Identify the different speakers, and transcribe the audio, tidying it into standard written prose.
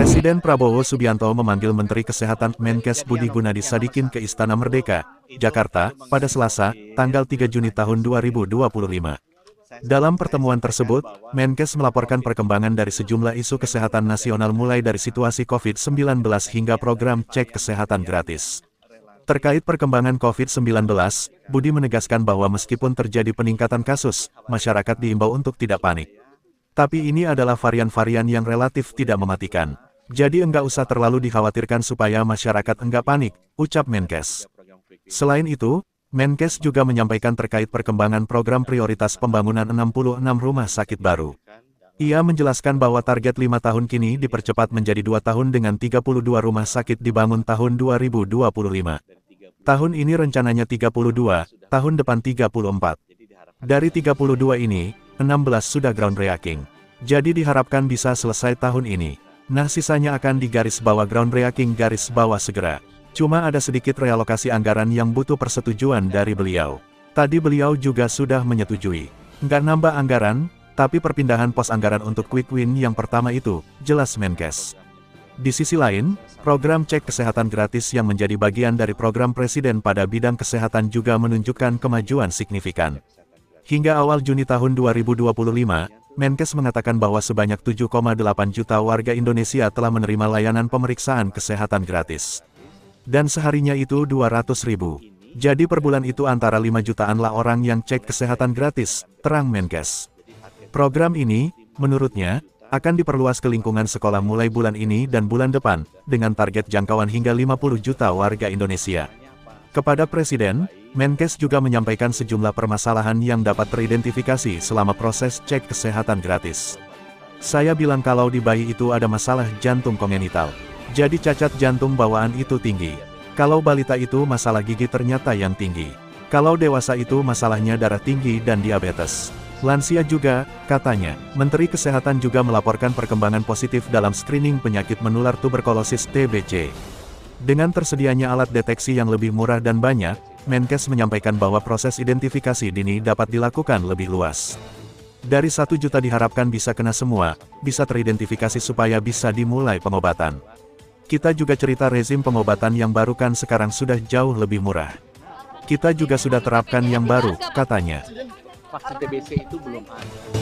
Speaker 1: Presiden Prabowo Subianto memanggil Menteri Kesehatan Menkes Budi Gunadi Sadikin ke Istana Merdeka, Jakarta, pada Selasa, tanggal 3 Juni tahun 2025. Dalam pertemuan tersebut, Menkes melaporkan perkembangan dari sejumlah isu kesehatan nasional mulai dari situasi COVID-19 hingga program cek kesehatan gratis. Terkait perkembangan COVID-19, Budi menegaskan bahwa meskipun terjadi peningkatan kasus, masyarakat diimbau untuk tidak panik. Tapi ini adalah varian-varian yang relatif tidak mematikan. Jadi enggak usah terlalu dikhawatirkan supaya masyarakat enggak panik, ucap Menkes. Selain itu, Menkes juga menyampaikan terkait perkembangan program prioritas pembangunan 66 rumah sakit baru. Ia menjelaskan bahwa target 5 tahun kini dipercepat menjadi 2 tahun dengan 32 rumah sakit dibangun tahun 2025. Tahun ini rencananya 32, tahun depan 34. Dari 32 ini, 16 sudah groundbreaking. Jadi diharapkan bisa selesai tahun ini. Nah sisanya akan digaris bawah groundbreaking garis bawah segera. Cuma ada sedikit realokasi anggaran yang butuh persetujuan dari beliau. Tadi beliau juga sudah menyetujui. Nggak nambah anggaran, tapi perpindahan pos anggaran untuk quick win yang pertama itu, jelas Menkes. Di sisi lain, program cek kesehatan gratis yang menjadi bagian dari program Presiden pada bidang kesehatan juga menunjukkan kemajuan signifikan. Hingga awal Juni tahun 2025, Menkes mengatakan bahwa sebanyak 7,8 juta warga Indonesia telah menerima layanan pemeriksaan kesehatan gratis. Dan seharinya itu 200.000. Jadi per bulan itu antara 5 jutaan lah orang yang cek kesehatan gratis, terang Menkes. Program ini, menurutnya, akan diperluas ke lingkungan sekolah mulai bulan ini dan bulan depan, dengan target jangkauan hingga 50 juta warga Indonesia. Kepada Presiden, Menkes juga menyampaikan sejumlah permasalahan yang dapat teridentifikasi selama proses cek kesehatan gratis. Saya bilang kalau di bayi itu ada masalah jantung kongenital. Jadi cacat jantung bawaan itu tinggi. Kalau balita itu masalah gigi ternyata yang tinggi. Kalau dewasa itu masalahnya darah tinggi dan diabetes. Lansia juga, katanya. Menteri Kesehatan juga melaporkan perkembangan positif dalam screening penyakit menular tuberkulosis TBC. Dengan tersedianya alat deteksi yang lebih murah dan banyak, Menkes menyampaikan bahwa proses identifikasi dini dapat dilakukan lebih luas. Dari 1 juta diharapkan bisa kena semua, bisa teridentifikasi supaya bisa dimulai pengobatan. Kita juga cerita rezim pengobatan yang baru kan sekarang sudah jauh lebih murah. Kita juga sudah terapkan yang baru, katanya.
Speaker 2: Vaksin TBC itu belum ada.